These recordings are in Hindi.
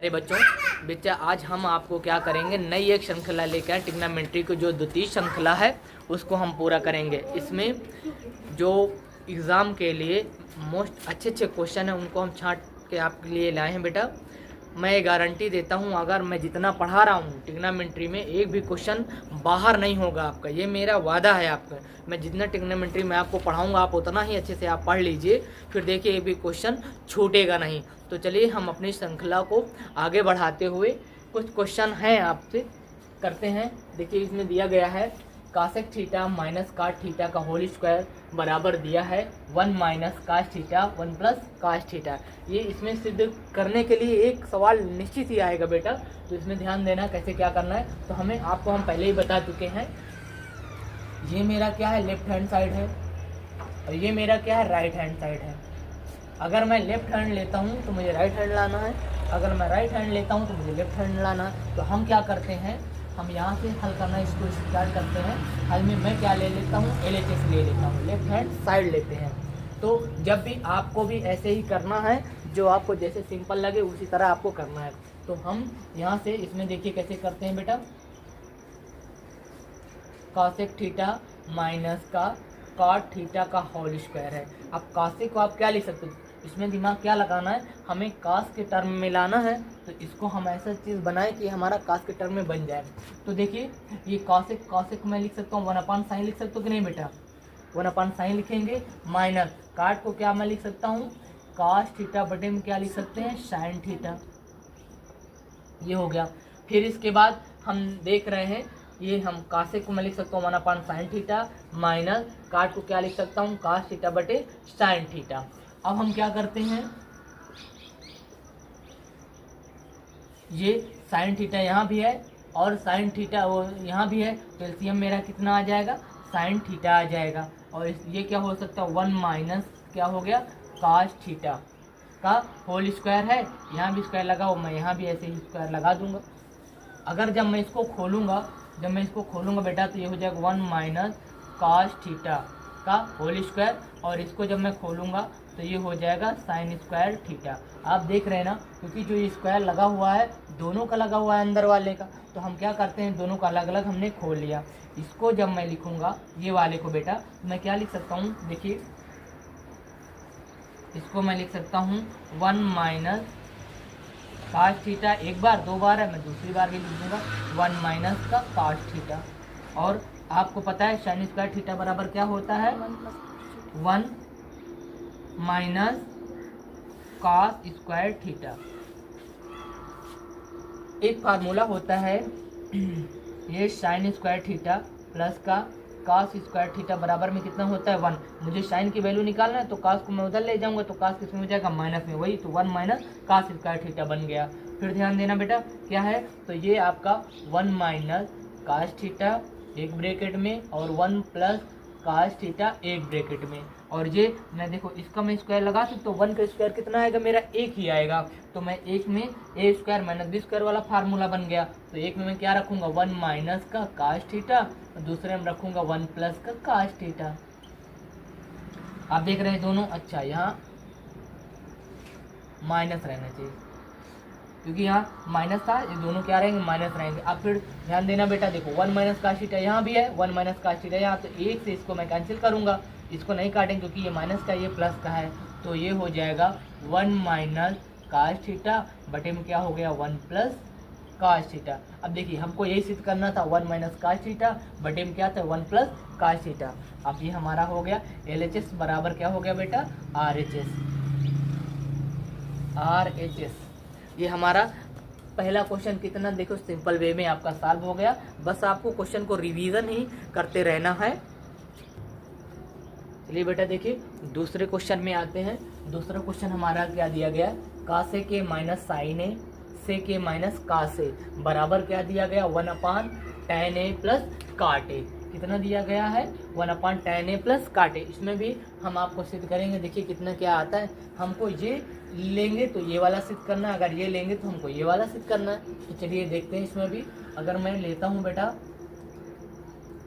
अरे बच्चा आज हम आपको क्या करेंगे, नई एक श्रृंखला लेकर ट्रिग्नोमेट्री की जो द्वितीय श्रृंखला है उसको हम पूरा करेंगे। इसमें जो एग्ज़ाम के लिए मोस्ट अच्छे क्वेश्चन हैं उनको हम छांट के आपके लिए लाए हैं बेटा। मैं ये गारंटी देता हूँ, अगर मैं जितना पढ़ा रहा हूँ ट्रिग्नोमेट्री में एक भी क्वेश्चन बाहर नहीं होगा आपका, ये मेरा वादा है आपका। मैं जितना ट्रिग्नोमेट्री में आपको पढ़ाऊँगा आप उतना ही अच्छे से आप पढ़ लीजिए, फिर देखिए एक भी क्वेश्चन छूटेगा नहीं। तो चलिए हम अपनी श्रृंखला को आगे बढ़ाते हुए कुछ क्वेश्चन हैं आपसे करते हैं। देखिए इसमें दिया गया है cosec theta minus cot theta का होल स्क्वायर बराबर दिया है 1 minus cos theta 1 plus cos theta. ये इसमें सिद्ध करने के लिए एक सवाल निश्चित ही आएगा बेटा, तो इसमें ध्यान देना कैसे क्या करना है। तो हम पहले ही बता चुके हैं, ये मेरा क्या है लेफ्ट हैंड साइड है और ये मेरा क्या है राइट हैंड साइड है। अगर मैं लेफ्ट हैंड लेता हूँ तो मुझे राइट हैंड लाना है, अगर मैं राइट हैंड लेता हूँ तो मुझे लेफ्ट हैंड लाना है। तो हम क्या करते हैं, हम यहाँ से हल करना इसको स्टार्ट करते हैं। हल में मैं क्या ले लेता हूँ, LHS ले लेता हूँ, लेफ्ट हैंड साइड लेते हैं। तो जब भी आपको भी ऐसे ही करना है, जो आपको जैसे सिंपल लगे उसी तरह आपको करना है। तो हम यहाँ से इसमें देखिए कैसे करते हैं बेटा, कॉसेक थीटा माइनस का कॉट थीटा का होल स्क्वायर है। अब कॉसेक को आप क्या लिख सकते हो, इसमें दिमाग क्या लगाना है, हमें कास के टर्म में लाना है। तो इसको हम ऐसा चीज़ बनाएं कि हमारा कास के टर्म में बन जाए। तो देखिए ये कॉसेक मैं लिख सकता हूँ 1/sin लिख सकता हूँ कि नहीं बेटा, 1/sin लिखेंगे। माइनस काट को क्या मैं लिख सकता हूँ, कास थीटा बटे में क्या लिख सकते हैं, साइन थीटा। ये हो गया। फिर इसके बाद हम देख रहे हैं, ये हम कासेक को मैं लिख सकता हूँ 1/sin थीटा माइनस काट को क्या लिख सकता हूँ, कास थीटा बटे साइन थीटा। अब हम क्या करते हैं, ये साइन थीटा यहाँ भी है और साइन थीटा वो यहाँ भी है, तो एलसीएम मेरा कितना आ जाएगा, साइन थीटा आ जाएगा। और ये क्या हो सकता है, 1 माइनस क्या हो गया, कास थीटा का होल स्क्वायर है। यहाँ भी स्क्वायर लगा हो, मैं यहाँ भी ऐसे ही स्क्वायर लगा दूंगा। अगर जब मैं इसको खोलूंगा बेटा, तो ये हो जाएगा 1 माइनस कास थीटा का होल स्क्वायर, और इसको जब मैं खोलूंगा तो ये हो जाएगा साइन स्क्वायर थीटा। आप देख रहे हैं ना, क्योंकि जो ये स्क्वायर लगा हुआ है दोनों का लगा हुआ है अंदर वाले का, तो हम क्या करते हैं दोनों का अलग अलग हमने खोल लिया। इसको जब मैं लिखूंगा ये वाले को बेटा, तो मैं क्या लिख सकता हूँ, देखिए इसको मैं लिख सकता हूँ 1 माइनस कास थीटा, एक बार दो बार है, मैं दूसरी बार भी लिख दूंगा 1 माइनस का कास थीटा। और आपको पता है साइन स्क्वायर थीटा बराबर क्या होता है, 1 माइनस कास स्क्वायर थीटा। एक फार्मूला होता है ये साइन स्क्वायर थीटा प्लस का कास स्क्वायर थीटा बराबर में कितना होता है, 1। मुझे साइन की वैल्यू निकालना है तो कास को मैं उधर ले जाऊंगा, तो कास किसमें हो जाएगा, माइनस में, वही तो 1 माइनस कास स्क्वायर थीटा बन गया। फिर ध्यान देना बेटा क्या है, तो ये आपका 1 माइनस कास थीटा एक ब्रैकेट में और 1 प्लस कास थीटा एक ब्रैकेट में। और ये मैं देखो इसका मैं स्क्वायर लगा सकता हूँ, 1 का स्क्वायर कितना आएगा, मेरा एक ही आएगा। तो मैं एक में ए स्क्वायर माइनस बी स्क्वायर वाला फार्मूला बन गया। तो एक में मैं क्या रखूंगा, 1 माइनस का कास थीटा, और दूसरे में रखूंगा 1 प्लस का कास थीटा। आप देख रहे हैं दोनों, अच्छा यहाँ माइनस रहना चाहिए क्योंकि यहाँ माइनस था, ये दोनों क्या रहेंगे, माइनस रहेंगे। अब फिर ध्यान देना बेटा, देखो 1 माइनस कास थीटा यहाँ भी है, 1 माइनस कास थीटा यहाँ, तो एक से इसको मैं कैंसिल करूंगा, इसको नहीं काटेंगे क्योंकि ये माइनस का ये प्लस का है। तो ये हो जाएगा 1 माइनस कास थीटा बटे में क्या हो गया, 1 प्लस कास थीटा। अब देखिए हमको यही सिद्ध करना था, 1 माइनस कास थीटा बटे में क्या था, 1 प्लस कास थीटा। अब ये हमारा हो गया LHS बराबर क्या हो गया बेटा, RHS। ये हमारा पहला क्वेश्चन कितना देखो सिंपल वे में आपका सॉल्व हो गया। बस आपको क्वेश्चन को रिवीजन ही करते रहना है। चलिए बेटा देखिए दूसरे क्वेश्चन में आते हैं। दूसरा क्वेश्चन हमारा क्या दिया गया, कासे के माइनस साइन ए से के माइनस कासे बराबर क्या दिया गया, 1/tan a प्लस काट ए। कितना दिया गया है, 1/tan a प्लस काट ए। इसमें भी हम आपको सिद्ध करेंगे, देखिए कितना क्या आता है। हमको ये लेंगे तो ये वाला सिद्ध करना है, अगर ये लेंगे तो हमको ये वाला सिद्ध करना है। तो चलिए देखते हैं इसमें भी। अगर मैं लेता हूँ बेटा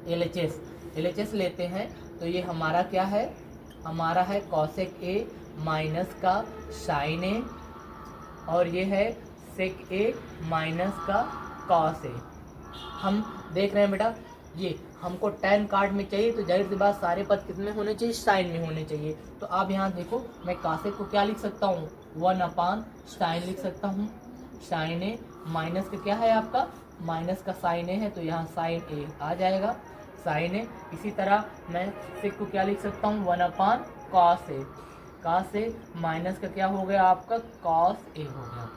LHS लेते हैं, तो ये हमारा क्या है, हमारा है कॉसेक ए माइनस का साइन ए, और ये है सेक ए माइनस का कॉस ए। हम देख रहे हैं बेटा, ये हमको tan काट में चाहिए, तो जाहिर सी बात सारे पद कितने होने चाहिए, साइन में होने चाहिए। तो आप यहाँ देखो, मैं कासे को क्या लिख सकता हूँ, 1/sin लिख सकता हूँ। साइन ए माइनस का क्या है आपका, माइनस का साइन ए है, तो यहाँ साइन ए आ जाएगा, साइन ए। इसी तरह मैं सेक को क्या लिख सकता हूँ, 1/cos ए। cos ए माइनस का क्या हो गया आपका, cos ए हो गया।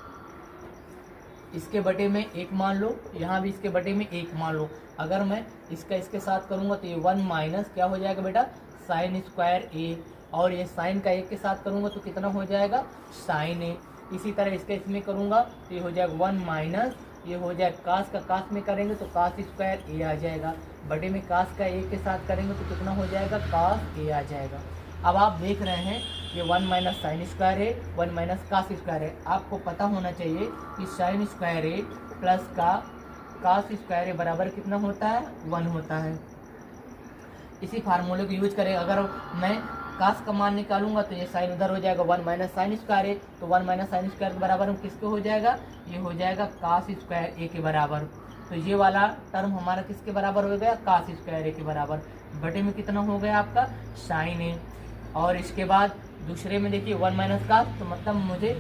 इसके बटे में एक मान लो, यहाँ भी इसके बटे में एक मान लो। अगर मैं इसका इसके साथ करूँगा तो ये 1 माइनस क्या हो जाएगा बेटा, साइन स्क्वायर ए, और ये साइन का एक के साथ करूँगा तो कितना हो जाएगा, साइन ए। इसी तरह इसका इसमें करूँगा तो ये हो जाएगा 1 माइनस, ये हो जाएगा कास का कास में करेंगे तो कास स्क्वायर ए आ जाएगा, बटे में कास का एक के साथ करेंगे तो कितना हो जाएगा, कास ए आ जाएगा। अब आप देख रहे हैं ये 1 माइनस साइन स्क्वायर है, 1 माइनस कास स्क्वायर है। आपको पता होना चाहिए कि साइन स्क्वायर ए प्लस का कास स्क्वायर ए बराबर कितना होता है, 1 होता है। इसी फार्मूले को यूज करें, अगर मैं कास का मान निकालूंगा तो ये साइन उधर हो जाएगा, 1 माइनस साइन स्क्वायर ए, तो 1 माइनस साइन स्क्वायर के बराबर किसके हो जाएगा, ये हो जाएगा कास स्क्वायर ए के बराबर। तो ये वाला टर्म हमारा किसके बराबर हो गया, कास स्क्वायर ए के बराबर, बटे में कितना हो गया आपका, साइन ए। और इसके बाद दूसरे में देखिए 1 माइनस कास, तो मतलब मुझे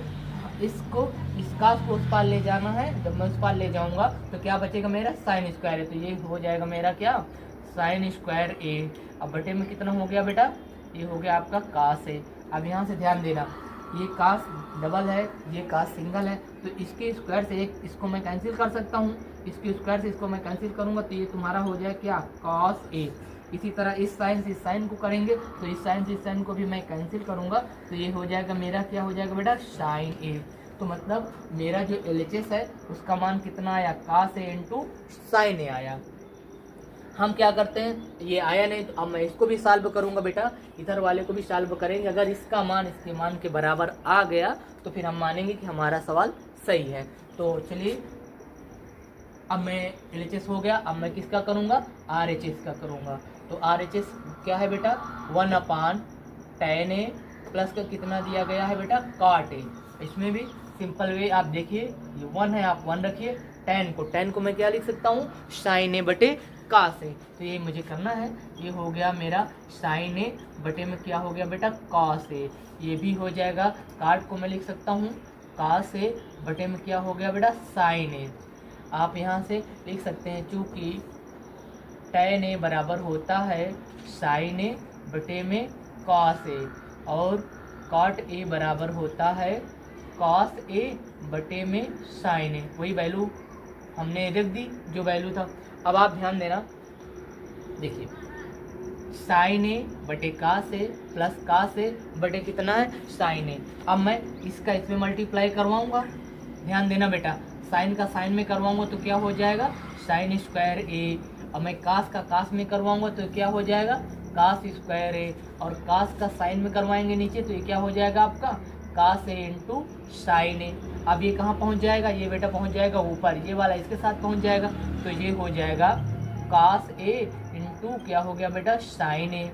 इसको इस कास को उस पार ले जाना है। जब मैं उस पार ले जाऊंगा तो क्या बचेगा मेरा, साइन स्क्वायर है, तो ये हो जाएगा मेरा क्या, साइन स्क्वायर ए। अब बटे में कितना हो गया बेटा, ये हो गया आपका कास ए। अब यहाँ से ध्यान देना, ये कास डबल है, ये कास सिंगल है, तो इसके स्क्वायर से एक इसको मैं कैंसिल कर सकता हूँ, इसके स्क्वायर से इसको मैं कैंसिल करूँगा तो ये तुम्हारा हो जाए क्या, कॉस ए। इसी तरह इस साइन से इस साइन को करेंगे तो इस साइन से इस साइन को भी मैं कैंसिल करूँगा तो ये हो जाएगा मेरा क्या हो जाएगा बेटा, साइन ए। तो मतलब मेरा जो LHS है उसका मान कितना आया, कास ए इंटू साइन ए आया। हम क्या करते हैं, ये आया नहीं तो अब मैं इसको भी सॉल्व करूंगा बेटा, इधर वाले को भी सॉल्व करेंगे। अगर इसका मान इसके मान के बराबर आ गया तो फिर हम मानेंगे कि हमारा सवाल सही है। तो चलिए, अब मैं LHS हो गया, अब मैं किसका करूंगा, RHS का करूंगा। तो RHS क्या है बेटा, 1/tan ए प्लस का कितना दिया गया है बेटा, cot ए। इसमें भी सिंपल वे आप देखिए, ये 1 है, आप 1 रखिए, tan को मैं क्या लिख सकता हूँ, साइन ए बटे कास ए। तो ये मुझे करना है, ये हो गया मेरा साइन ए बटे में क्या हो गया बेटा, कॉस ए। ये भी हो जाएगा, काट को मैं लिख सकता हूँ कास ए बटे में क्या हो गया बेटा, साइन ए। आप यहाँ से लिख सकते हैं, चूँकि tan ए बराबर होता है साइन ए बटे में कॉस ए, और कॉट ए बराबर होता है कॉस ए बटे में साइन ए। वही वैल्यू हमने रख दी जो वैल्यू था। अब आप ध्यान देना, देखिए साइन ए बटे कास ए प्लस कास ए बटे कितना है, साइन ए। अब मैं इसका इसमें मल्टीप्लाई करवाऊंगा, ध्यान देना बेटा, साइन का साइन में करवाऊंगा तो क्या हो जाएगा, साइन स्क्वायर ए। अब मैं कास का कास में करवाऊंगा तो क्या हो जाएगा, कास स्क्वायर ए। और कास का साइन में करवाएंगे नीचे तो ये क्या हो जाएगा आपका, कास ए इंटू साइन ए। अब ये कहाँ पहुँच जाएगा, ये बेटा पहुँच जाएगा ऊपर, ये वाला इसके साथ पहुँच जाएगा, तो ये हो जाएगा कास ए इंटू क्या हो गया बेटा, साइन ए।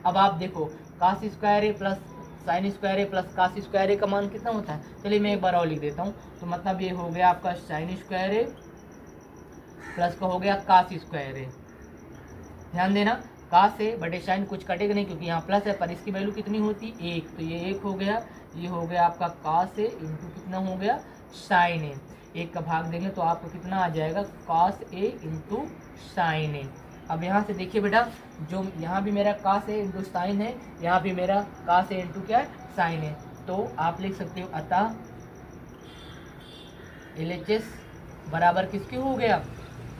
अब आप देखो, कास स्क्वायर ए प्लस साइन स्क्वायर ए प्लस कास स्क्वायर ए का मान कितना होता है, चलिए मैं एक बार और लिख देता हूँ। तो मतलब ये हो गया आपका साइन स्क्वायर ए प्लस का हो गया कास स्क्वायर ए। ध्यान देना, कास ए बटे साइन कुछ कटेगा नहीं क्योंकि यहाँ प्लस है, पर इसकी वैल्यू कितनी होती, 1, तो ये 1 हो गया। ये हो गया आपका कास ए इंटू कितना हो गया, साइन ए। 1 का भाग देंगे तो आपको कितना आ जाएगा, कास ए इंटू साइन ए। अब यहाँ से देखिए बेटा, जो यहाँ भी मेरा कास ए इंटू साइन है, यहाँ भी मेरा कास ए इंटू क्या है, साइन है। तो आप लिख सकते हो, अतः LHS बराबर किसके हो गया,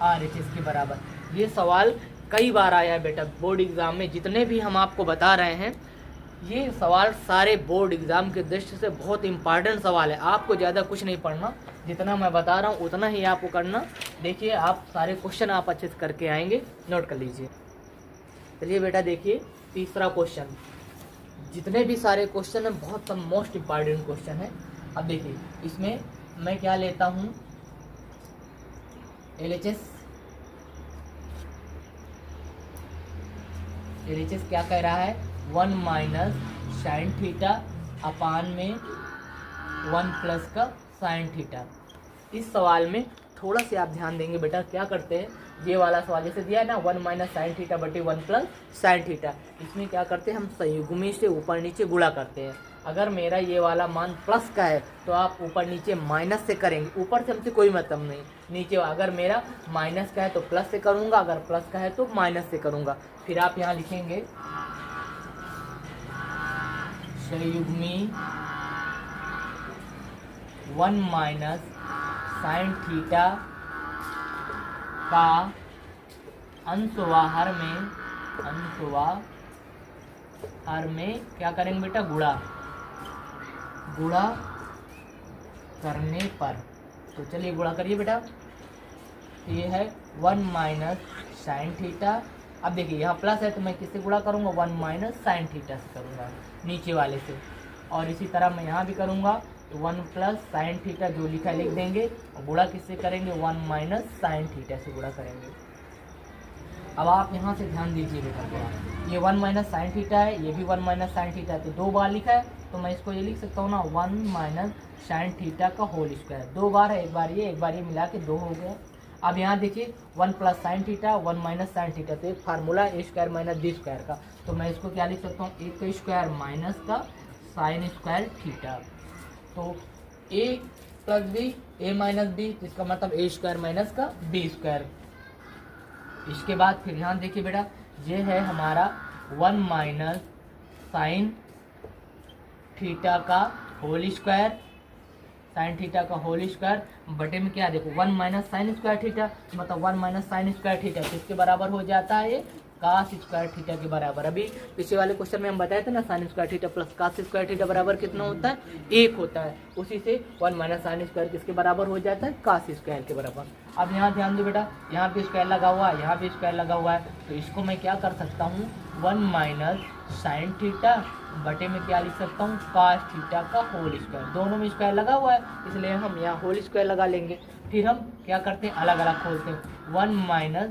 RHS के बराबर। ये सवाल कई बार आया है बेटा बोर्ड एग्जाम में, जितने भी हम आपको बता रहे हैं ये सवाल सारे बोर्ड एग्जाम के दृष्टि से बहुत इंपॉर्टेंट सवाल है। आपको ज़्यादा कुछ नहीं पढ़ना, जितना मैं बता रहा हूँ उतना ही आपको करना। देखिए, आप सारे क्वेश्चन आप अच्छे से करके आएंगे, नोट कर लीजिए। चलिए बेटा देखिए, तीसरा क्वेश्चन, जितने भी सारे क्वेश्चन हैं बहुत मोस्ट इम्पॉर्टेंट क्वेश्चन है। अब देखिए, इसमें मैं क्या लेता हूँ, LHS क्या कह रहा है, 1 माइनस साइन थीटा अपान में 1 प्लस का साइन थीटा। इस सवाल में थोड़ा सा आप ध्यान देंगे बेटा, क्या करते हैं, ये वाला सवाल जैसे दिया है ना 1 माइनस साइन थीटा बटे 1 प्लस साइन थीटा, इसमें क्या करते हैं हम संयुग्मी से ऊपर नीचे गुणा करते हैं। अगर मेरा ये वाला मान प्लस का है तो आप ऊपर नीचे माइनस से करेंगे, ऊपर से हमसे कोई मतलब नहीं, नीचे अगर मेरा माइनस का है तो प्लस से करूँगा, अगर प्लस का है तो माइनस से करूँगा। फिर आप यहाँ लिखेंगे संयुग्मी 1 माइनस साइन थीटा का अंशवाहर में क्या करेंगे बेटा, गुणा करने पर। तो चलिए गुणा करिए बेटा, ये है 1 माइनस साइन थीटा। अब देखिए यहाँ प्लस है तो मैं किससे गुणा करूँगा, 1 माइनस साइन थीटा से करूँगा, नीचे वाले से। और इसी तरह मैं यहाँ भी करूँगा तो 1 प्लस साइन थीटा जो लिखा लिख देंगे, और गुणा किससे करेंगे, 1 माइनस साइन थीटा से गुणा करेंगे। अब आप यहाँ से ध्यान दीजिए बेटा, ये 1 माइनस साइन थीटा है, ये भी 1 माइनस साइन थीटा है, तो 2 बार लिखा है तो मैं इसको ये लिख सकता हूँ ना 1 माइनस साइन थीटा का होल स्क्वायर। 2 बार है, एक बार ये मिला के 2 हो गया। अब यहाँ देखिए 1 plus sine theta 1 minus sine theta, तो एक फार्मूला ए स्क्वायर माइनस बी स्क्वायर का, तो मैं इसको क्या लिख सकता हूँ, ए का स्क्वायर माइनस का साइन स्क्वायर थीटा। तो ए प्लस बी ए माइनस बी, जिसका मतलब ए स्क्वायर माइनस का बी स्क्वायर। इसके बाद फिर ध्यान देखिए बेटा, ये है हमारा 1 माइनस साइन थीटा का होल स्क्वायर, साइन थीटा का होल स्क्वायर बटे में क्या देखो 1 माइनस साइन स्क्वायर थीटा, मतलब 1 माइनस साइन स्क्वायर थीटा किसके बराबर हो जाता है, ये कास स्क्वायर थीटा के बराबर। अभी पिछले वाले क्वेश्चन में हम बताए थे ना sine square theta plus cos square theta बराबर कितना होता है, 1 होता है। उसी से 1 माइनस साइन स्क्वायर किसके बराबर हो जाता है, कास स्क्वायर के बराबर। अब यहाँ ध्यान दो बेटा, यहाँ भी स्क्वायर लगा हुआ है, यहाँ भी स्क्वायर लगा हुआ है, तो इसको मैं क्या कर सकता हूँ, 1 माइनस साइन थीटा बटे में क्या लिख सकता हूँ, कास थीटा का होल स्क्वायर। दोनों में स्क्वायर लगा हुआ है इसलिए हम यहाँ होल स्क्वायर लगा लेंगे। फिर हम क्या करते हैं, अलग अलग खोलते हैं, 1 माइनस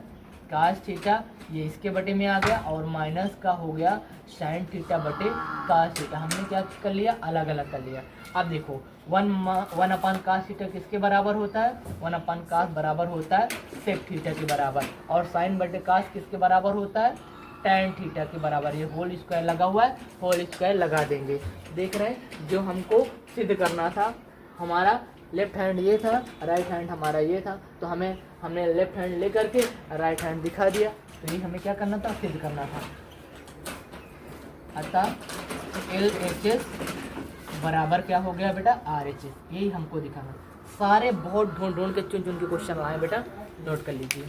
कास थीटा ये इसके बटे में आ गया, और माइनस का हो गया साइन थीटा बटे कास थीटा। हमने क्या कर लिया, अलग अलग कर लिया। अब देखो 1 अपान कास थीटा किसके बराबर होता है, 1 अपान कास बराबर होता है सेक थीटा के बराबर, और साइन बटे कास किसके बराबर होता है, टैन थीटा के बराबर। ये होल स्क्वायर लगा हुआ है, होल स्क्वायर लगा देंगे। देख रहे हैं, जो हमको सिद्ध करना था, हमारा लेफ्ट हैंड ये था, राइट हैंड हमारा ये था, तो हमने लेफ्ट हैंड लेकर के राइट हैंड दिखा दिया। तो ये हमें क्या करना था, सिद्ध करना था। अतः LHS बराबर क्या हो गया बेटा, RHS, यही हमको दिखाना। सारे बहुत ढूंढ के चुन के क्वेश्चन लाए बेटा, नोट कर लीजिए।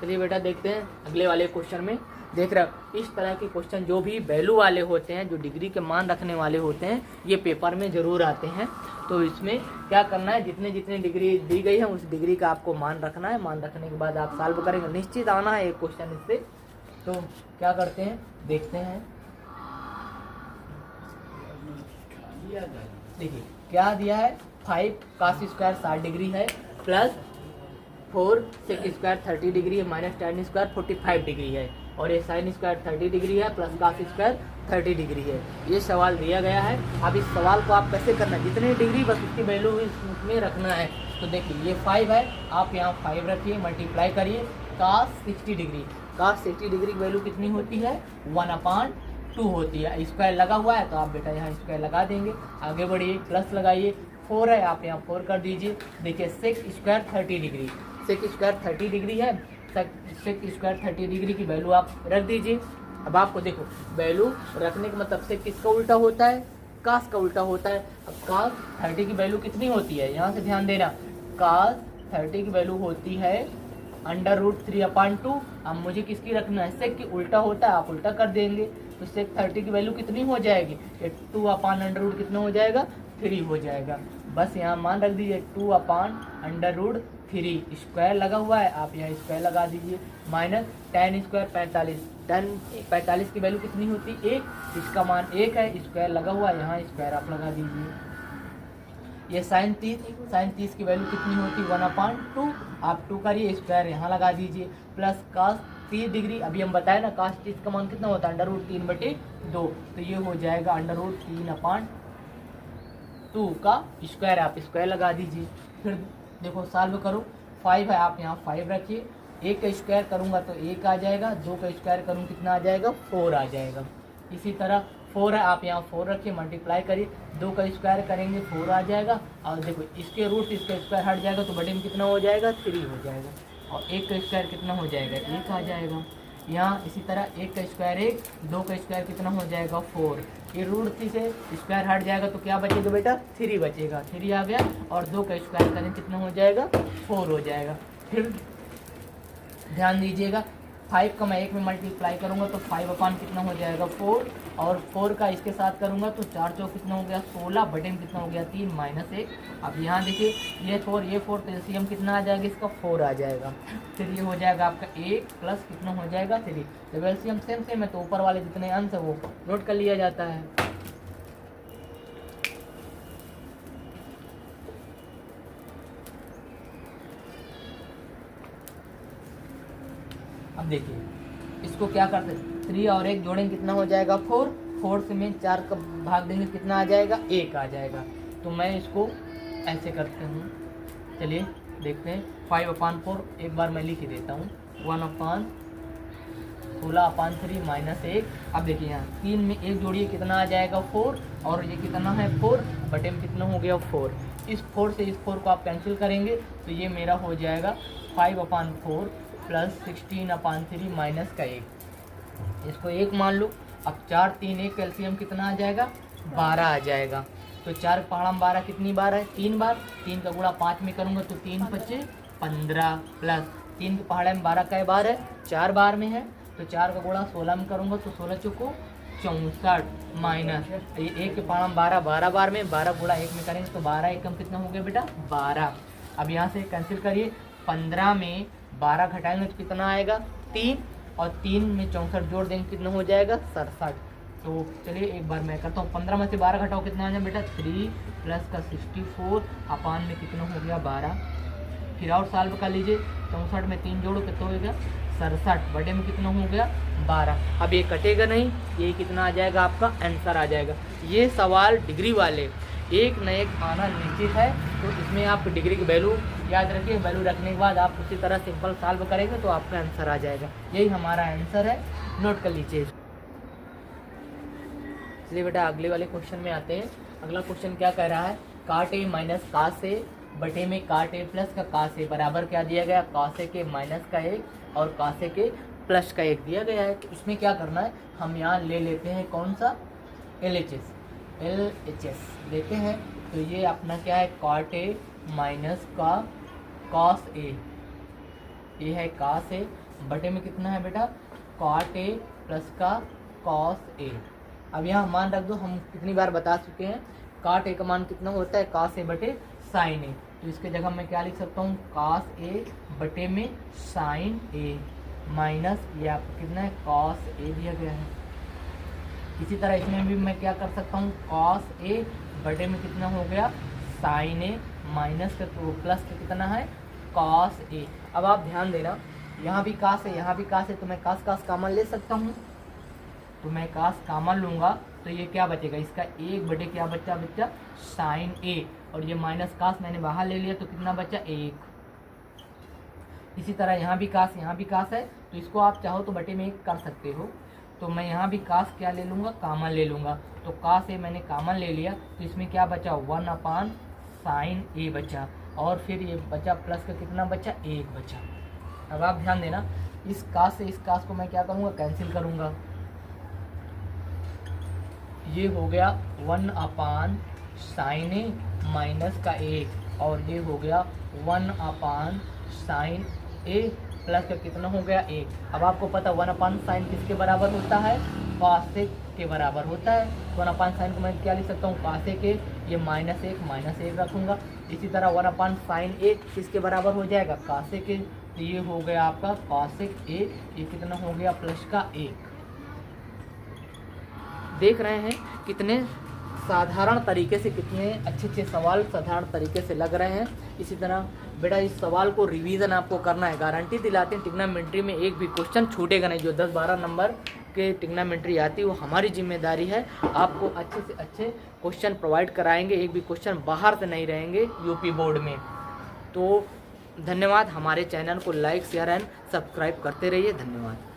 चलिए बेटा देखते हैं अगले वाले क्वेश्चन में। देख रहे हो, इस तरह के क्वेश्चन जो भी वैल्यू वाले होते हैं, जो डिग्री के मान रखने वाले होते हैं, ये पेपर में जरूर आते हैं। तो इसमें क्या करना है, जितने जितने डिग्री दी गई है उस डिग्री का आपको मान रखना है। मान रखने के बाद आप सॉल्व करेंगे, निश्चित आना है एक क्वेश्चन इससे। तो क्या करते हैं, देखते हैं। देखिए क्या दिया है, 5 कास स्क्वायर 60 डिग्री है, प्लस 4 सेक स्क्वायर 30 डिग्री है, माइनस टैन स्क्वायर 45 डिग्री है, और ये साइन स्क्वायर 30 डिग्री है, प्लस कास स्क्वायर 30 डिग्री है। ये सवाल दिया गया है। अब इस सवाल को आप कैसे करना है, जितनी डिग्री बस उसकी वैल्यू इसमें रखना है। तो देखिए ये 5 है, आप यहाँ 5 रखिए, मल्टीप्लाई करिए कास 60 डिग्री। कास 60 डिग्री की वैल्यू कितनी होती है, 1/2 होती है। स्क्वायर लगा हुआ है तो आप बेटा यहाँ स्क्वायर लगा देंगे। आगे बढ़िए, प्लस लगाइए, 4 है, आप यहाँ 4 कर दीजिए। देखिए sec square 30 degree, sec square 30 degree है, सेक स्क्वायर 30 डिग्री की वैल्यू आप रख दीजिए। अब आपको देखो वैल्यू रखने का मतलब सेक किसका उल्टा होता है, कास का उल्टा होता है। अब कास 30 की वैल्यू कितनी होती है, यहाँ से ध्यान देना, कास 30 की वैल्यू होती है √3/2। अब मुझे किसकी रखना है, सेक की उल्टा होता है, आप उल्टा कर देंगे। तो सेक 30 की वैल्यू कितनी हो जाएगी, 2/√, कितना हो जाएगा, 3 हो जाएगा। बस यहाँ मान रख दीजिए 2/√3। स्क्वायर लगा हुआ है, आप यहाँ स्क्वायर लगा दीजिए, माइनस टैन स्क्वायर 45। टैन 45 की वैल्यू कितनी होती है, 1, इसका मान 1 है, स्क्वायर लगा हुआ है, यहाँ स्क्वायर आप लगा दीजिए। ये साइन 30 की वैल्यू कितनी होती है, 1/2, आप 2 करिए, स्क्वायर यहाँ लगा दीजिए, प्लस कास 30 डिग्री, अभी हम बताए ना कास 30 का मान कितना होता है, √3/2, तो ये हो जाएगा √3/2। 2 तो ये हो जाएगा √3/2 √3/2 2 का स्क्वायर, आप स्क्वायर लगा दीजिए। फिर देखो सॉल्व करो, 5 है आप यहाँ 5 रखिए, 1 का स्क्वायर करूँगा तो 1 आ जाएगा, 2 का स्क्वायर करूँ कितना आ जाएगा 4 आ जाएगा। इसी तरह 4 है आप यहाँ 4 रखिए, मल्टीप्लाई करिए, 2 का स्क्वायर करेंगे 4 आ जाएगा, और देखो इसके रूट इसका स्क्वायर हट जाएगा तो बटे में कितना हो जाएगा 3 हो जाएगा, और 1 का स्क्वायर कितना हो जाएगा 1 आ जाएगा। यहाँ इसी तरह 1 का स्क्वायर 1, 2 का स्क्वायर कितना हो जाएगा 4, ये रूट 3 से स्क्वायर हट जाएगा तो क्या बचेगा बेटा 3 बचेगा, 3 आ गया, और 2 का स्क्वायर करें कितना हो जाएगा 4 हो जाएगा। फिर ध्यान दीजिएगा 5 का मैं 1 में मल्टीप्लाई करूँगा तो 5 अपान कितना हो जाएगा 4, और 4 का इसके साथ करूँगा तो 4 चौक कितना हो गया 16, बटे में कितना हो गया 3 माइनस 1। अब यहाँ देखिए ये 4 तो एलसीएम कितना आ जाएगा इसका 4 आ जाएगा। फिर ये हो जाएगा आपका 1 प्लस कितना हो जाएगा 3, जब एलसीएम सेम है तो ऊपर वाले जितने अंश है वो नोट कर लिया जाता है। अब देखिए इसको क्या करते हैं, 3 और 1 जोड़ेंगे कितना हो जाएगा 4, 4 से में 4 का भाग देंगे कितना आ जाएगा 1 आ जाएगा। तो मैं इसको ऐसे करते हूँ, चलिए देखते हैं 5/4 एक बार मैं लिख ही देता हूँ, 1/16/3 माइनस 1। अब देखिए यहाँ 3 में 1 जोड़िए कितना आ जाएगा 4, और ये कितना है 4, बटे में कितना हो गया 4, इस 4 से इस 4 को आप कैंसिल करेंगे तो ये मेरा हो जाएगा 5/4 प्लस 16/3 माइनस का 1, इसको 1 मान लो। अब 4 3 1 कैल्शियम कितना आ जाएगा 12 आ जाएगा। तो 4 पहाड़ा में 12 कितनी बार है 3 बार, 3 का गुणा 5 में करूँगा तो 3 5 15 प्लस 3 के पहाड़े में 12 का बार है 4 बार में है, तो 4 का गुणा 16 में करूँगा तो 16 चौको 64 माइनस 1 के पहाड़ा में 12 12 बार में, 12 गुणा 1 में करेंगे तो 12 एकम कितना हो गया बेटा 12। अब यहाँ से कैंसिल करिए, 15 में 12 घटाएंगे तो कितना आएगा 3, और 3 में 64 जोड़ देंगे कितना हो जाएगा 67। तो चलिए एक बार मैं करता हूँ, 15 में से 12 घटाओ कितना आ जाए बेटा 3 प्लस का 64 अपान में कितना हो गया 12। फिर और सॉल्व कर लीजिए, 64 में 3 जोड़ो कितना हो गया 67, बटे में कितना हो गया 12। अब ये कटेगा नहीं, ये कितना आ जाएगा आपका आंसर आ जाएगा। ये सवाल डिग्री वाले एक न एक आना निश्चित है, तो इसमें आप डिग्री की वैल्यू याद रखिए, वैल्यू रखने के बाद आप उसी तरह सिंपल सॉल्व करेंगे तो आपका आंसर आ जाएगा। यही हमारा आंसर है, नोट कर लीजिए। चलिए बेटा अगले वाले क्वेश्चन में आते हैं। अगला क्वेश्चन क्या कह रहा है, काट ए माइनस कास ए बटे में काट ए प्लस का कास ए बराबर क्या दिया गया, कास ए के माइनस का 1 और कास ए के प्लस का 1 दिया गया है। तो इसमें क्या करना है, हम यहाँ ले लेते हैं कौन सा LHS लेते हैं। तो ये अपना क्या है, काट ए माइनस का कॉस ए, ये है कॉस ए, बटे में कितना है बेटा काट ए प्लस का कॉस ए। अब यहाँ मान रख दो, हम कितनी बार बता चुके हैं, काट ए का मान कितना होता है कॉस ए बटे साइन ए, तो इसके जगह मैं क्या लिख सकता हूँ कॉस ए बटे में साइन ए माइनस ये आपको कितना है कॉस ए दिया गया है। इसी तरह इसमें भी मैं क्या कर सकता हूँ, कॉस ए बटे में कितना हो गया साइन ए माइनस का तो प्लस का कितना है कॉस ए। अब आप ध्यान देना, यहाँ भी कास है यहाँ भी कास है, तो मैं कास कॉमन ले सकता हूँ, तो मैं कास कॉमन लूँगा तो ये क्या बचेगा, इसका 1 बटे क्या बच्चा साइन ए, और ये माइनस कास मैंने बाहर ले लिया तो कितना बचा 1। इसी तरह यहाँ भी कास है, तो इसको आप चाहो तो बटे में 1 कर सकते हो, तो मैं यहाँ भी कास क्या ले लूँगा कॉमन ले लूँगा, तो कास ए मैंने कॉमन ले लिया तो इसमें क्या बचा 1 साइन ए बचा, और फिर ये बचा प्लस का कितना बचा 1 बचा। अब आप ध्यान देना, इस कास से इस कास को मैं क्या करूँगा कैंसिल करूँगा, ये हो गया 1 साइन ए माइनस का 1, और ये हो गया 1 साइन ए प्लस का कितना हो गया 1। अब आपको पता 1 साइन किसके बराबर होता है, कॉसेक के बराबर होता है। 1 साइन को मैं क्या लिख सकता हूँ कॉसेक के, ये माइनस एक रखूँगा। इसी तरह 1 साइन ए किसके बराबर हो जाएगा कॉसेक के, तो ये हो गया आपका कॉसेक ए, ये कितना हो गया प्लस का 1। देख रहे हैं कितने साधारण तरीके से, कितने अच्छे सवाल साधारण तरीके से लग रहे हैं। इसी तरह बेटा इस सवाल को रिवीजन आपको करना है, गारंटी दिलाते हैं ट्रिग्नोमेट्री में एक भी क्वेश्चन छूटेगा नहीं। जो 10-12 नंबर आपके ट्रिग्नोमेट्री आती है वो हमारी जिम्मेदारी है। आपको अच्छे से अच्छे क्वेश्चन प्रोवाइड कराएंगे, एक भी क्वेश्चन बाहर से नहीं रहेंगे यूपी बोर्ड में। तो धन्यवाद। हमारे चैनल को लाइक शेयर एंड सब्सक्राइब करते रहिए। धन्यवाद।